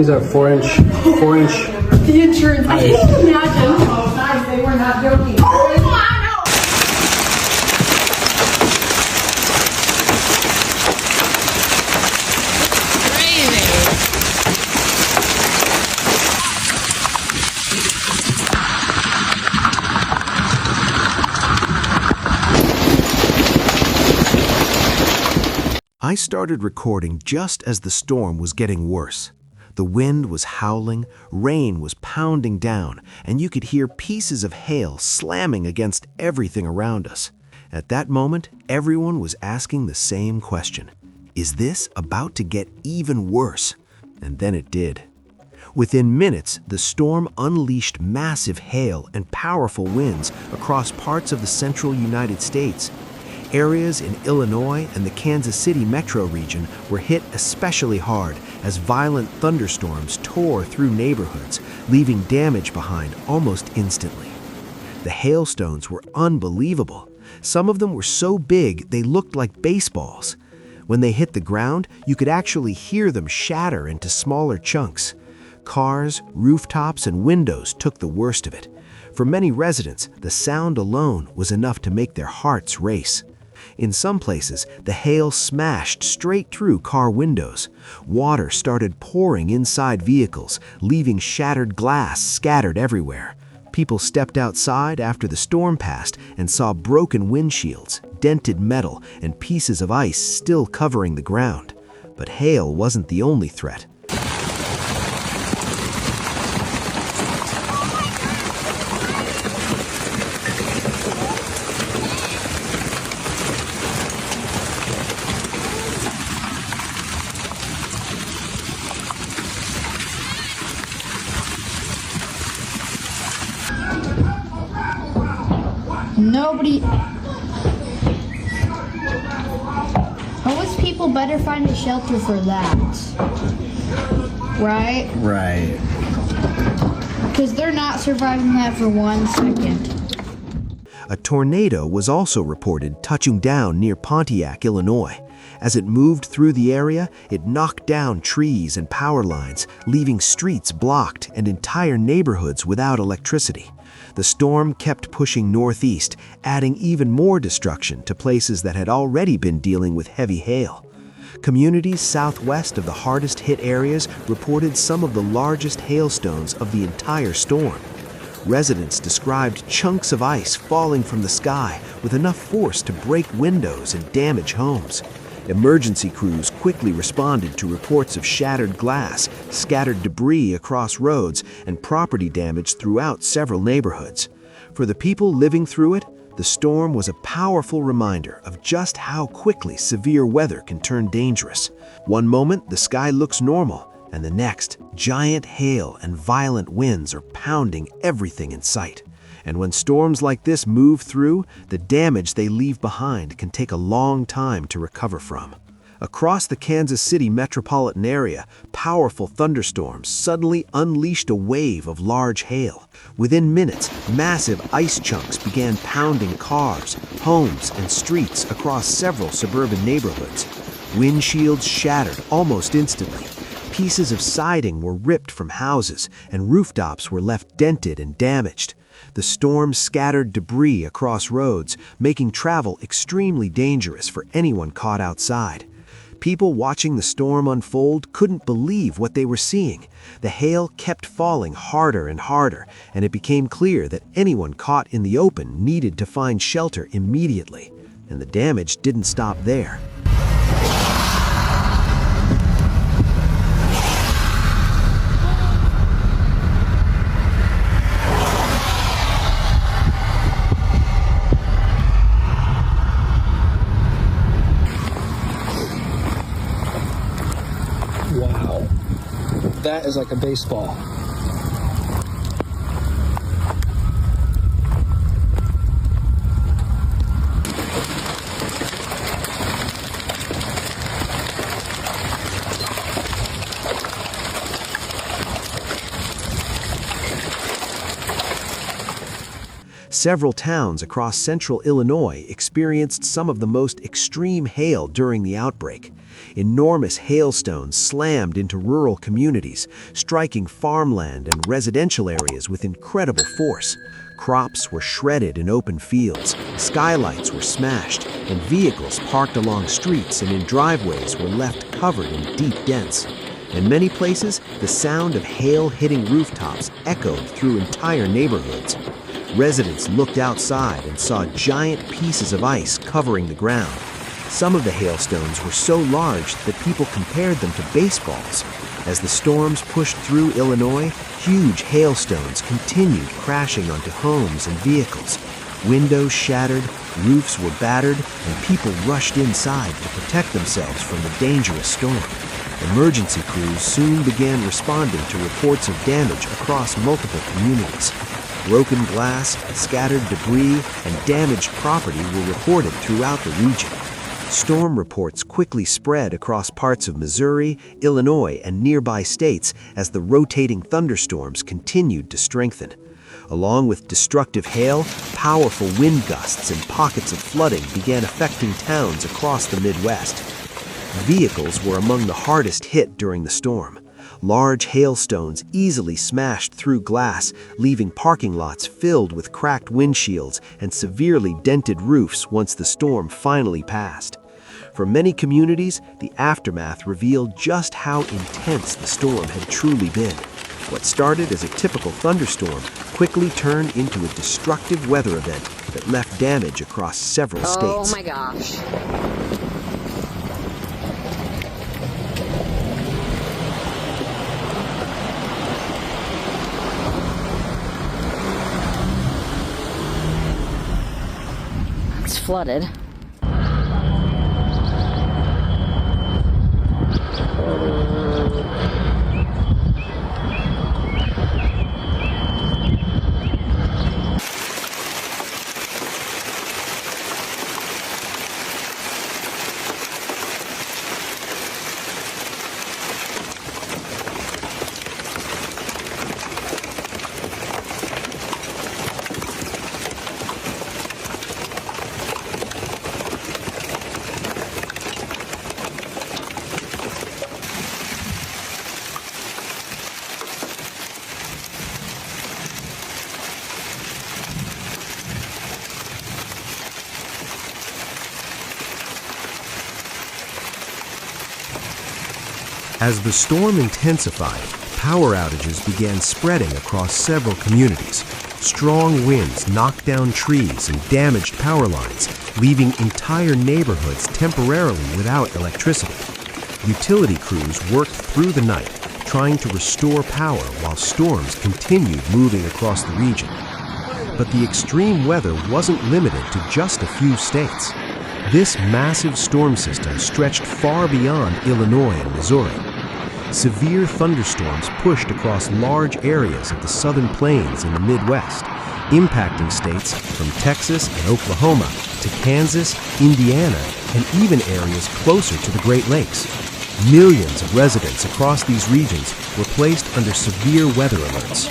These are 4-inch. The insurance. I can't imagine. Oh, guys, they were not joking. Oh, I know. I started recording just as the storm was getting worse. The wind was howling, rain was pounding down, and you could hear pieces of hail slamming against everything around us. At that moment, everyone was asking the same question. Is this about to get even worse? And then it did. Within minutes, the storm unleashed massive hail and powerful winds across parts of the central United States. Areas in Illinois and the Kansas City metro region were hit especially hard as violent thunderstorms tore through neighborhoods, leaving damage behind almost instantly. The hailstones were unbelievable. Some of them were so big they looked like baseballs. When they hit the ground, you could actually hear them shatter into smaller chunks. Cars, rooftops, and windows took the worst of it. For many residents, the sound alone was enough to make their hearts race. In some places, the hail smashed straight through car windows. Water started pouring inside vehicles, leaving shattered glass scattered everywhere. People stepped outside after the storm passed and saw broken windshields, dented metal, and pieces of ice still covering the ground. But hail wasn't the only threat. Nobody. Most people better find a shelter for that. Right? Right. Because they're not surviving that for 1 second. A tornado was also reported touching down near Pontiac, Illinois. As it moved through the area, it knocked down trees and power lines, leaving streets blocked and entire neighborhoods without electricity. The storm kept pushing northeast, adding even more destruction to places that had already been dealing with heavy hail. Communities southwest of the hardest-hit areas reported some of the largest hailstones of the entire storm. Residents described chunks of ice falling from the sky with enough force to break windows and damage homes. Emergency crews quickly responded to reports of shattered glass, scattered debris across roads, and property damage throughout several neighborhoods. For the people living through it, the storm was a powerful reminder of just how quickly severe weather can turn dangerous. One moment, the sky looks normal, and the next, giant hail and violent winds are pounding everything in sight. And when storms like this move through, the damage they leave behind can take a long time to recover from. Across the Kansas City metropolitan area, powerful thunderstorms suddenly unleashed a wave of large hail. Within minutes, massive ice chunks began pounding cars, homes, and streets across several suburban neighborhoods. Windshields shattered almost instantly. Pieces of siding were ripped from houses, and rooftops were left dented and damaged. The storm scattered debris across roads, making travel extremely dangerous for anyone caught outside. People watching the storm unfold couldn't believe what they were seeing. The hail kept falling harder and harder, and it became clear that anyone caught in the open needed to find shelter immediately. And the damage didn't stop there. Wow. That is like a baseball. Several towns across central Illinois experienced some of the most extreme hail during the outbreak. Enormous hailstones slammed into rural communities, striking farmland and residential areas with incredible force. Crops were shredded in open fields, skylights were smashed, and vehicles parked along streets and in driveways were left covered in deep dents. In many places, the sound of hail hitting rooftops echoed through entire neighborhoods. Residents looked outside and saw giant pieces of ice covering the ground. Some of the hailstones were so large that people compared them to baseballs. As the storms pushed through Illinois, huge hailstones continued crashing onto homes and vehicles. Windows shattered, roofs were battered, and people rushed inside to protect themselves from the dangerous storm. Emergency crews soon began responding to reports of damage across multiple communities. Broken glass, scattered debris, and damaged property were reported throughout the region. Storm reports quickly spread across parts of Missouri, Illinois, and nearby states as the rotating thunderstorms continued to strengthen. Along with destructive hail, powerful wind gusts and pockets of flooding began affecting towns across the Midwest. Vehicles were among the hardest hit during the storm. Large hailstones easily smashed through glass, leaving parking lots filled with cracked windshields and severely dented roofs once the storm finally passed. For many communities, the aftermath revealed just how intense the storm had truly been. What started as a typical thunderstorm quickly turned into a destructive weather event that left damage across several states. Oh my gosh. It's flooded. As the storm intensified, power outages began spreading across several communities. Strong winds knocked down trees and damaged power lines, leaving entire neighborhoods temporarily without electricity. Utility crews worked through the night, trying to restore power while storms continued moving across the region. But the extreme weather wasn't limited to just a few states. This massive storm system stretched far beyond Illinois and Missouri. Severe thunderstorms pushed across large areas of the southern plains in the Midwest, impacting states from Texas and Oklahoma to Kansas, Indiana, and even areas closer to the Great Lakes. Millions of residents across these regions were placed under severe weather alerts.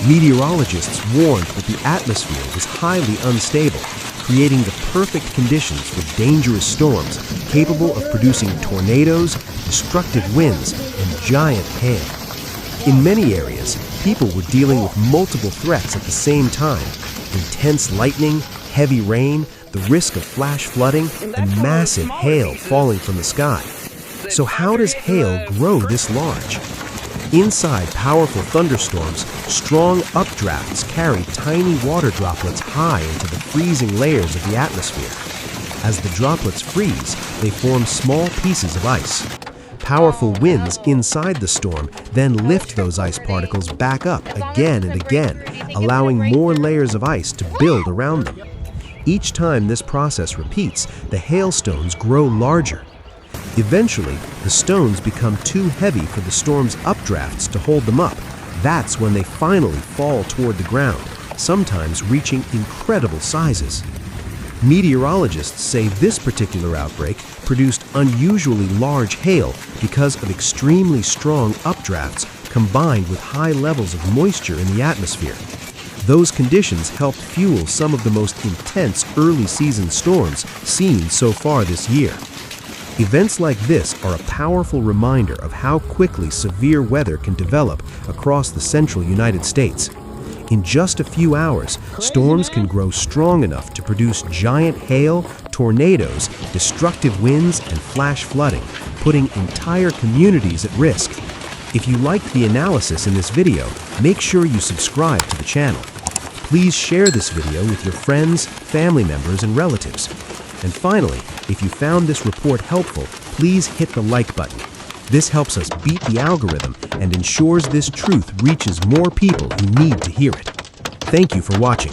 Meteorologists warned that the atmosphere was highly unstable, creating the perfect conditions for dangerous storms capable of producing tornadoes, destructive winds, and giant hail. In many areas, people were dealing with multiple threats at the same time: intense lightning, heavy rain, the risk of flash flooding, and massive hail falling from the sky. So how does hail grow this large? Inside powerful thunderstorms, strong updrafts carry tiny water droplets high into the freezing layers of the atmosphere. As the droplets freeze, they form small pieces of ice. Powerful winds inside the storm then lift those ice particles back up again and again, allowing more layers of ice to build around them. Each time this process repeats, the hailstones grow larger. Eventually, the stones become too heavy for the storm's updrafts to hold them up. That's when they finally fall toward the ground, sometimes reaching incredible sizes. Meteorologists say this particular outbreak produced unusually large hail because of extremely strong updrafts combined with high levels of moisture in the atmosphere. Those conditions helped fuel some of the most intense early season storms seen so far this year. Events like this are a powerful reminder of how quickly severe weather can develop across the central United States. In just a few hours, storms can grow strong enough to produce giant hail, tornadoes, destructive winds, and flash flooding, putting entire communities at risk. If you liked the analysis in this video, make sure you subscribe to the channel. Please share this video with your friends, family members, and relatives. And finally, if you found this report helpful, please hit the like button. This helps us beat the algorithm and ensures this truth reaches more people who need to hear it. Thank you for watching.